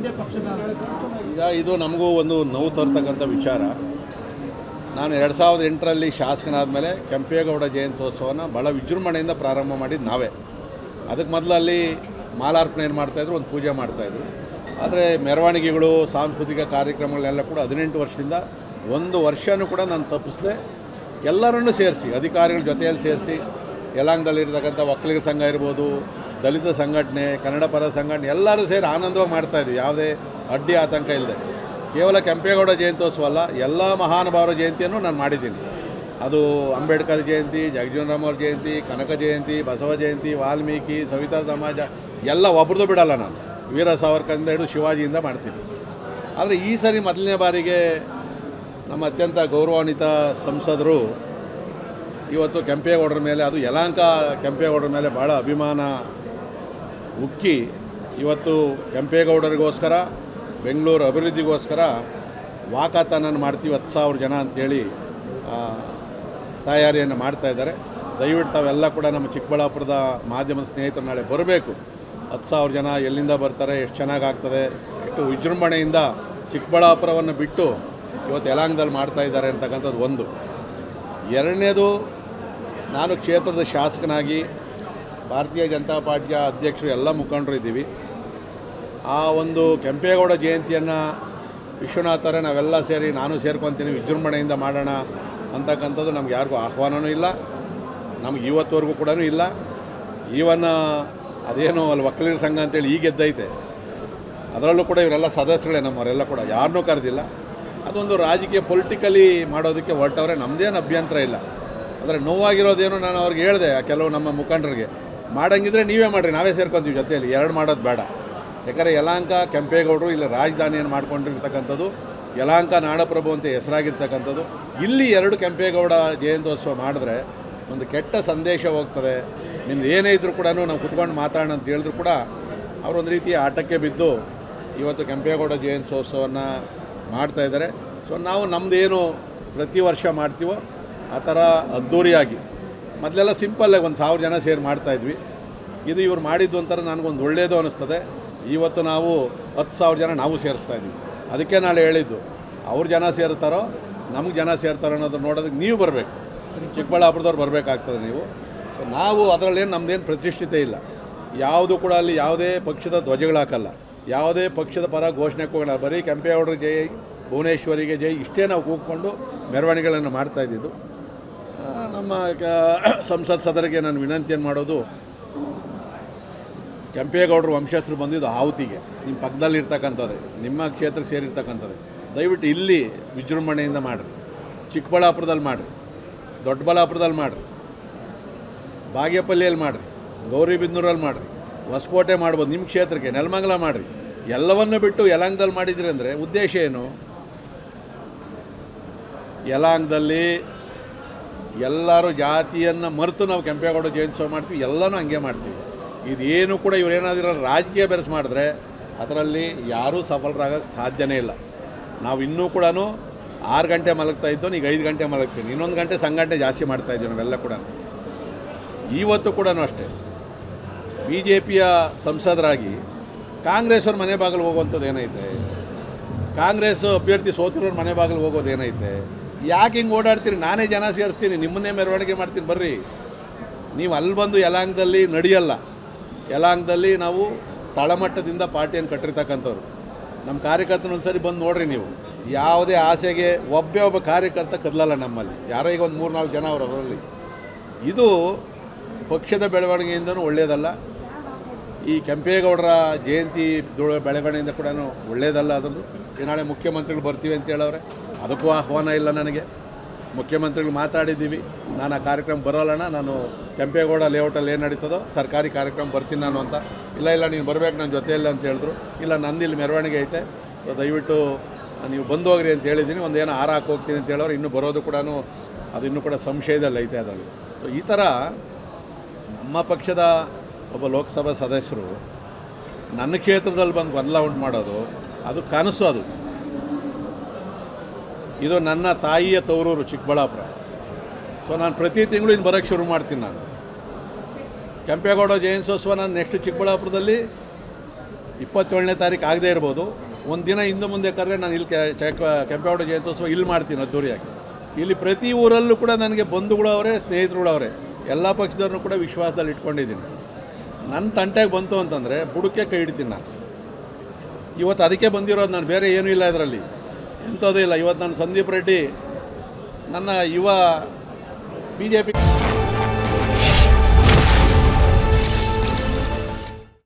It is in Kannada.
ಒಂದೇ ಪಕ್ಷದ ಈಗ ಇದು ನಮಗೂ ಒಂದು ನೋವು ತರ್ತಕ್ಕಂಥ ವಿಚಾರ. ನಾನು 2008ರಲ್ಲಿ ಶಾಸಕನಾದ ಮೇಲೆ ಕೆಂಪೇಗೌಡ ಜಯಂತ್ಯೋತ್ಸವನ ಭಾಳ ವಿಜೃಂಭಣೆಯಿಂದ ಪ್ರಾರಂಭ ಮಾಡಿದ್ದು ನಾವೇ. ಅದಕ್ಕೆ ಮೊದಲಲ್ಲಿ ಮಾಲಾರ್ಪಣೆ ಮಾಡ್ತಾಯಿದ್ರು, ಒಂದು ಪೂಜೆ ಮಾಡ್ತಾಯಿದ್ರು. ಆದರೆ ಮೆರವಣಿಗೆಗಳು, ಸಾಂಸ್ಕೃತಿಕ ಕಾರ್ಯಕ್ರಮಗಳೆಲ್ಲ ಕೂಡ 18 ವರ್ಷದಿಂದ ಒಂದು ವರ್ಷವೂ ಕೂಡ ನಾನು ತಪ್ಪಿಸದೆ ಎಲ್ಲರನ್ನೂ ಸೇರಿಸಿ, ಅಧಿಕಾರಿಗಳ ಜೊತೆಯಲ್ಲಿ ಸೇರಿಸಿ, ಯಲಾಂಗದಲ್ಲಿರ್ತಕ್ಕಂಥ ಒಕ್ಕಲಿಗರ ಸಂಘ ಇರ್ಬೋದು, ದಲಿತ ಸಂಘಟನೆ, ಕನ್ನಡ ಪರ ಸಂಘಟನೆ ಎಲ್ಲರೂ ಸೇರಿ ಆನಂದವಾಗಿ ಮಾಡ್ತಾಯಿದ್ವಿ, ಯಾವುದೇ ಅಡ್ಡಿ ಆತಂಕ ಇಲ್ಲದೆ. ಕೇವಲ ಕೆಂಪೇಗೌಡ ಜಯಂತ್ಯೋತ್ಸವ ಅಲ್ಲ, ಎಲ್ಲ ಮಹಾನುಭಾವರ ಜಯಂತಿಯನ್ನು ನಾನು ಮಾಡಿದ್ದೀನಿ. ಅದು ಅಂಬೇಡ್ಕರ್ ಜಯಂತಿ, ಜಗಜೀವನರಾಮ್ ಅವ್ರ ಜಯಂತಿ, ಕನಕ ಜಯಂತಿ, ಬಸವ ಜಯಂತಿ, ವಾಲ್ಮೀಕಿ, ಸವಿತಾ ಸಮಾಜ ಎಲ್ಲ ಒಬ್ರದ್ದು ಬಿಡಲ್ಲ ನಾನು. ವೀರ ಸಾವರ್ಕರಿಂದ ಹಿಡಿದು ಶಿವಾಜಿಯಿಂದ ಮಾಡ್ತೀನಿ. ಆದರೆ ಈ ಸರಿ ಮೊದಲನೇ ಬಾರಿಗೆ ನಮ್ಮ ಅತ್ಯಂತ ಗೌರವಾನ್ವಿತ ಸಂಸದರು ಇವತ್ತು ಕೆಂಪೇಗೌಡರ ಮೇಲೆ, ಅದು ಯಲಹಂಕ ಕೆಂಪೇಗೌಡರ ಮೇಲೆ ಭಾಳ ಅಭಿಮಾನ ಉಕ್ಕಿ ಇವತ್ತು ಕೆಂಪೇಗೌಡರಿಗೋಸ್ಕರ, ಬೆಂಗಳೂರು ಅಭಿವೃದ್ಧಿಗೋಸ್ಕರ ವಾಕಾಥಾನನ್ನು ಮಾಡ್ತೀವಿ 10,000 ಜನ ಅಂಥೇಳಿ ತಯಾರಿಯನ್ನು ಮಾಡ್ತಾಯಿದ್ದಾರೆ. ದಯವಿಟ್ಟು ತಾವೆಲ್ಲ ಕೂಡ ನಮ್ಮ ಚಿಕ್ಕಬಳ್ಳಾಪುರದ ಮಾಧ್ಯಮದ ಸ್ನೇಹಿತರು ನಾಳೆ ಬರಬೇಕು. 10,000 ಜನ ಎಲ್ಲಿಂದ ಬರ್ತಾರೆ, ಎಷ್ಟು ಚೆನ್ನಾಗಾಗ್ತದೆ, ಎಷ್ಟು ವಿಜೃಂಭಣೆಯಿಂದ ಚಿಕ್ಕಬಳ್ಳಾಪುರವನ್ನು ಬಿಟ್ಟು ಇವತ್ತು ಯಲಹಂಕದಲ್ಲಿ ಮಾಡ್ತಾಯಿದ್ದಾರೆ ಅಂತಕ್ಕಂಥದ್ದು ಒಂದು. ಎರಡನೇದು, ನಾನು ಕ್ಷೇತ್ರದ ಶಾಸಕನಾಗಿ ಭಾರತೀಯ ಜನತಾ ಪಾರ್ಟಿಯ ಅಧ್ಯಕ್ಷರು ಎಲ್ಲ ಮುಖಂಡರು ಇದ್ದೀವಿ. ಆ ಒಂದು ಕೆಂಪೇಗೌಡ ಜಯಂತಿಯನ್ನು ವಿಶ್ವನಾಥರೇ ನಾವೆಲ್ಲ ಸೇರಿ, ನಾನು ಸೇರ್ಕೊತೀನಿ, ವಿಜೃಂಭಣೆಯಿಂದ ಮಾಡೋಣ ಅಂತಕ್ಕಂಥದ್ದು ನಮ್ಗೆ ಯಾರಿಗೂ ಆಹ್ವಾನವೂ ಇಲ್ಲ, ನಮ್ಗೆ ಇವತ್ತುವರೆಗೂ ಕೂಡ ಇಲ್ಲ. ಈವನ್ ಅದೇನೋ ಅಲ್ಲಿ ಒಕ್ಕಲಿಗರ ಸಂಘ ಅಂತೇಳಿ ಈಗ ಎದ್ದೈತೆ, ಅದರಲ್ಲೂ ಕೂಡ ಇವರೆಲ್ಲ ಸದಸ್ಯಗಳೇ, ನಮ್ಮವರೆಲ್ಲ ಕೂಡ ಯಾರನ್ನೂ ಕರೆದಿಲ್ಲ. ಅದೊಂದು ರಾಜಕೀಯ ಪೊಲಿಟಿಕಲಿ ಮಾಡೋದಕ್ಕೆ ಹೊರಟವ್ರೆ, ನಮ್ಮದೇನು ಅಭ್ಯಂತರ ಇಲ್ಲ. ಆದರೆ ನೋವಾಗಿರೋದೇನು ನಾನು ಅವ್ರಿಗೆ ಹೇಳಿದೆ, ಕೆಲವು ನಮ್ಮ ಮುಖಂಡರಿಗೆ, ಮಾಡೋಂಗಿದ್ರೆ ನೀವೇ ಮಾಡಿರಿ, ನಾವೇ ಸೇರ್ಕೊತೀವಿ ಜೊತೆಯಲ್ಲಿ, ಎರಡು ಮಾಡೋದು ಬೇಡ. ಯಾಕಂದರೆ ಯಲಹಂಕ ಕೆಂಪೇಗೌಡರು ಇಲ್ಲಿ ರಾಜಧಾನಿಯನ್ನು ಮಾಡ್ಕೊಂಡಿರ್ತಕ್ಕಂಥದ್ದು, ಯಲಹಂಕ ನಾಡಪ್ರಭು ಅಂತ ಹೆಸರಾಗಿರ್ತಕ್ಕಂಥದ್ದು. ಇಲ್ಲಿ 2 ಕೆಂಪೇಗೌಡ ಜಯಂತ್ಯೋತ್ಸವ ಮಾಡಿದ್ರೆ ಒಂದು ಕೆಟ್ಟ ಸಂದೇಶ ಹೋಗ್ತದೆ. ನಿಮ್ದು ಏನೇ ಇದ್ದರೂ ಕೂಡ ನಾವು ಕುತ್ಕೊಂಡು ಮಾತಾಡೋಣ ಅಂತ ಹೇಳಿದ್ರು ಕೂಡ ಅವರೊಂದು ರೀತಿಯ ಆಟಕ್ಕೆ ಬಿದ್ದು ಇವತ್ತು ಕೆಂಪೇಗೌಡ ಜಯಂತ್ಯೋತ್ಸವವನ್ನು ಮಾಡ್ತಾಯಿದ್ದಾರೆ. ಸೊ ನಾವು ನಮ್ಮದೇನು ಪ್ರತಿ ವರ್ಷ ಮಾಡ್ತೀವೋ ಆ ಥರ ಅದ್ಧೂರಿಯಾಗಿ, ಮೊದಲೆಲ್ಲ ಸಿಂಪಲ್ಲಾಗಿ 1,000 ಜನ ಸೇರಿ ಮಾಡ್ತಾಯಿದ್ವಿ. ಇದು ಇವ್ರು ಮಾಡಿದ್ದು ಒಂಥರ ನನಗೊಂದು ಒಳ್ಳೆಯದು ಅನ್ನಿಸ್ತದೆ. ಇವತ್ತು ನಾವು 10,000 ಜನ ನಾವು ಸೇರಿಸ್ತಾಯಿದ್ವಿ. ಅದಕ್ಕೆ ನಾಳೆ ಹೇಳಿದ್ದು, ಅವ್ರು ಜನ ಸೇರ್ತಾರೋ ನಮಗೆ ಜನ ಸೇರ್ತಾರೋ ಅನ್ನೋದು ನೋಡೋದಕ್ಕೆ ನೀವು ಬರಬೇಕು, ಚಿಕ್ಕಬಳ್ಳಾಪುರದವ್ರು ಬರಬೇಕಾಗ್ತದೆ ನೀವು. ಸೊ ನಾವು ಅದರಲ್ಲೇನು ನಮ್ಮದೇನು ಪ್ರತಿಷ್ಠಿತೆ ಇಲ್ಲ, ಯಾವುದು ಕೂಡ ಅಲ್ಲಿ ಯಾವುದೇ ಪಕ್ಷದ ಧ್ವಜಗಳು ಹಾಕಲ್ಲ, ಯಾವುದೇ ಪಕ್ಷದ ಪರ ಘೋಷಣೆ ಕೂಗೋಣ, ಬರೀ ಕೆಂಪೇಗೌಡರ ಜೈ, ಭುವನೇಶ್ವರಿಗೆ ಜೈ, ಇಷ್ಟೇ ನಾವು ಕೂಗ್ಕೊಂಡು ಮೆರವಣಿಗೆಗಳನ್ನು ಮಾಡ್ತಾಯಿದ್ದು. ನಮ್ಮ ಸಂಸತ್ ಸದಸ್ಯರಿಗೆ ನಾನು ವಿನಂತಿಯನ್ನು ಮಾಡೋದು, ಕೆಂಪೇಗೌಡರು ವಂಶಸ್ಥರು ಬಂದಿದ್ದು ಆಹುತಿಗೆ, ನಿಮ್ಮ ಪಕ್ಕದಲ್ಲಿರ್ತಕ್ಕಂಥದ್ದೇ, ನಿಮ್ಮ ಕ್ಷೇತ್ರಕ್ಕೆ ಸೇರಿರ್ತಕ್ಕಂಥದ್ದೇ. ದಯವಿಟ್ಟು ಇಲ್ಲಿ ವಿಜೃಂಭಣೆಯಿಂದ ಮಾಡಿರಿ, ಚಿಕ್ಕಬಳ್ಳಾಪುರದಲ್ಲಿ ಮಾಡಿರಿ, ದೊಡ್ಡಬಳ್ಳಾಪುರದಲ್ಲಿ ಮಾಡಿರಿ, ಬಾಗೇಪಲ್ಲಿಯಲ್ಲಿ ಮಾಡಿರಿ, ಗೌರಿಬಿದನೂರಲ್ಲಿ ಮಾಡಿರಿ, ಹೊಸಕೋಟೆ ಮಾಡ್ಬೋದು, ನಿಮ್ಮ ಕ್ಷೇತ್ರಕ್ಕೆ ನೆಲಮಂಗಲ ಮಾಡಿರಿ. ಎಲ್ಲವನ್ನು ಬಿಟ್ಟು ಯಲಹಂಕದಲ್ಲಿ ಮಾಡಿದ್ರಿ ಅಂದರೆ ಉದ್ದೇಶ ಏನು? ಯಲಹಂಕದಲ್ಲಿ ಎಲ್ಲರೂ ಜಾತಿಯನ್ನು ಮರೆತು ನಾವು ಕೆಂಪೇಗೌಡ ಜಯಂತ್ಯೋತ್ಸವ ಮಾಡ್ತೀವಿ, ಎಲ್ಲನೂ ಹಂಗೆ ಮಾಡ್ತೀವಿ. ಇದೇನು ಕೂಡ ಇವರೇನಾದರೂ ರಾಜಕೀಯ ಬೆರೆಸಿ ಮಾಡಿದ್ರೆ ಅದರಲ್ಲಿ ಯಾರೂ ಸಫಲರಾಗೋಕ್ಕೆ ಸಾಧ್ಯನೇ ಇಲ್ಲ. ನಾವು ಇನ್ನೂ ಕೂಡ 6 ಗಂಟೆ ಮಲಗ್ತಾ ಇದ್ದೋ, ಈಗ 5 ಗಂಟೆ ಮಲಗ್ತೀನಿ, ಇನ್ನೊಂದು ಗಂಟೆ ಸಂಘಟನೆ ಜಾಸ್ತಿ ಮಾಡ್ತಾಯಿದ್ದೀವಿ ನಾವೆಲ್ಲ ಕೂಡ. ಇವತ್ತು ಕೂಡ ಅಷ್ಟೇ, ಬಿ ಜೆ ಪಿಯ ಸಂಸದರಾಗಿ ಕಾಂಗ್ರೆಸ್ಸವ್ರ ಮನೆ ಬಾಗಿಲು ಹೋಗುವಂಥದ್ದು ಏನೈತೆ? ಕಾಂಗ್ರೆಸ್ ಅಭ್ಯರ್ಥಿ ಸೋತಿರೋರು ಮನೆ ಬಾಗಿಲು ಹೋಗೋದು ಏನೈತೆ? ಯಾಕೆ ಹಿಂಗೆ ಓಡಾಡ್ತೀರಿ? ನಾನೇ ಜನ ಸೇರಿಸ್ತೀನಿ, ನಿಮ್ಮನ್ನೇ ಮೆರವಣಿಗೆ ಮಾಡ್ತೀನಿ, ಬರ್ರಿ. ನೀವು ಅಲ್ಲಿ ಬಂದು ಯಲಹಂಕದಲ್ಲಿ ನಡೆಯಲ್ಲ. ಯಲಹಂಕದಲ್ಲಿ ನಾವು ತಳಮಟ್ಟದಿಂದ ಪಾರ್ಟಿಯನ್ನು ಕಟ್ಟಿರ್ತಕ್ಕಂಥವ್ರು. ನಮ್ಮ ಕಾರ್ಯಕರ್ತನ ಒಂದು ಸರಿ ಬಂದು ನೋಡಿರಿ ನೀವು, ಯಾವುದೇ ಆಸೆಗೆ ಒಬ್ಬ ಕಾರ್ಯಕರ್ತ ಕದಲಲ್ಲ ನಮ್ಮಲ್ಲಿ. ಯಾರೋ ಈಗ ಒಂದು 3-4 ಜನ ಅವರು ಅವರಲ್ಲಿ. ಇದು ಪಕ್ಷದ ಬೆಳವಣಿಗೆಯಿಂದನೂ ಒಳ್ಳೆಯದಲ್ಲ, ಈ ಕೆಂಪೇಗೌಡರ ಜಯಂತಿ ಬೆಳವಣಿಗೆಯಿಂದ ಕೂಡ ಒಳ್ಳೆಯದಲ್ಲ. ಅದರದ್ದು ನಾಳೆ ಮುಖ್ಯಮಂತ್ರಿಗಳು ಬರ್ತೀವಿ ಅಂತ ಹೇಳವ್ರೆ, ಅದಕ್ಕೂ ಆಹ್ವಾನ ಇಲ್ಲ ನನಗೆ. ಮುಖ್ಯಮಂತ್ರಿಗಳು ಮಾತಾಡಿದ್ದೀವಿ, ನಾನು ಆ ಕಾರ್ಯಕ್ರಮ ಬರೋಲ್ಲಣ್ಣ, ನಾನು ಕೆಂಪೇಗೌಡ ಲೇಔಟಲ್ಲಿ ಏನು ನಡೀತದೋ ಸರ್ಕಾರಿ ಕಾರ್ಯಕ್ರಮ ಬರ್ತೀನಿ ನಾನು ಅಂತ. ಇಲ್ಲ ನೀನು ಬರಬೇಕು ನನ್ನ ಜೊತೆಯಲ್ಲಿ ಅಂತ ಹೇಳಿದ್ರು. ಇಲ್ಲ, ನಂದಿಲ್ಲಿ ಮೆರವಣಿಗೆ ಐತೆ, ಸೊ ದಯವಿಟ್ಟು ನೀವು ಬಂದು ಹೋಗ್ರಿ ಅಂತ ಹೇಳಿದ್ದೀನಿ. ಒಂದೇನೋ ಹಾರ ಹಾಕಿ ಹೋಗ್ತೀನಿ ಅಂತ ಹೇಳೋರು, ಇನ್ನೂ ಬರೋದು ಕೂಡ ಅದು ಇನ್ನೂ ಕೂಡ ಸಂಶಯದಲ್ಲಿ ಐತೆ ಅದರಲ್ಲಿ. ಸೊ ಈ ಥರ ನಮ್ಮ ಪಕ್ಷದ ಒಬ್ಬ ಲೋಕಸಭಾ ಸದಸ್ಯರು ನನ್ನ ಕ್ಷೇತ್ರದಲ್ಲಿ ಬಂದು ಗೊಂದಲ ಉಂಟು ಮಾಡೋದು, ಅದು ಕನಸು. ಅದು ಇದು ನನ್ನ ತಾಯಿಯ ತವರೂರು ಚಿಕ್ಕಬಳ್ಳಾಪುರ. ಸೊ ನಾನು ಪ್ರತಿ ತಿಂಗಳು ಇನ್ನು ಬರೋಕ್ಕೆ ಶುರು ಮಾಡ್ತೀನಿ. ನಾನು ಕೆಂಪೇಗೌಡ ಜಯಂತ್ಯೋತ್ಸವ ನಾನು ನೆಕ್ಸ್ಟ್ ಚಿಕ್ಕಬಳ್ಳಾಪುರದಲ್ಲಿ 27ನೇ ತಾರೀಕು ಆಗದೇ ಇರ್ಬೋದು. ಒಂದು ದಿನ ಹಿಂದೆ ಮುಂದೆ ಕರೆದ್ರೆ ನಾನು ಇಲ್ಲಿ ಕೆಂಪೇಗೌಡ ಜಯಂತ್ಯೋತ್ಸವ ಇಲ್ಲಿ ಮಾಡ್ತೀನಿ ಅದ್ದೂರಿಯಾಗಿ. ಇಲ್ಲಿ ಪ್ರತಿ ಊರಲ್ಲೂ ಕೂಡ ನನಗೆ ಬಂಧುಗಳು ಅವರೇ, ಸ್ನೇಹಿತರುಗಳು ಅವರೇ, ಎಲ್ಲ ಪಕ್ಷದವ್ರನ್ನೂ ಕೂಡ ವಿಶ್ವಾಸದಲ್ಲಿ ಇಟ್ಕೊಂಡಿದ್ದೀನಿ. ನನ್ನ ತಂಟೆಗೆ ಬಂತು ಅಂತಂದರೆ ಬುಡಕ್ಕೆ ಕೈ ಇಡ್ತೀನಿ ನಾನು. ಇವತ್ತು ಅದಕ್ಕೆ ಬಂದಿರೋದು ನಾನು, ಬೇರೆ ಏನೂ ಇಲ್ಲ ಇದರಲ್ಲಿ, ಎಂಥದ್ದೂ ಇಲ್ಲ. ಇವತ್ತು ನಾನು ಸಂದೀಪ್ ರೆಡ್ಡಿ ನನ್ನ ಯುವ BJP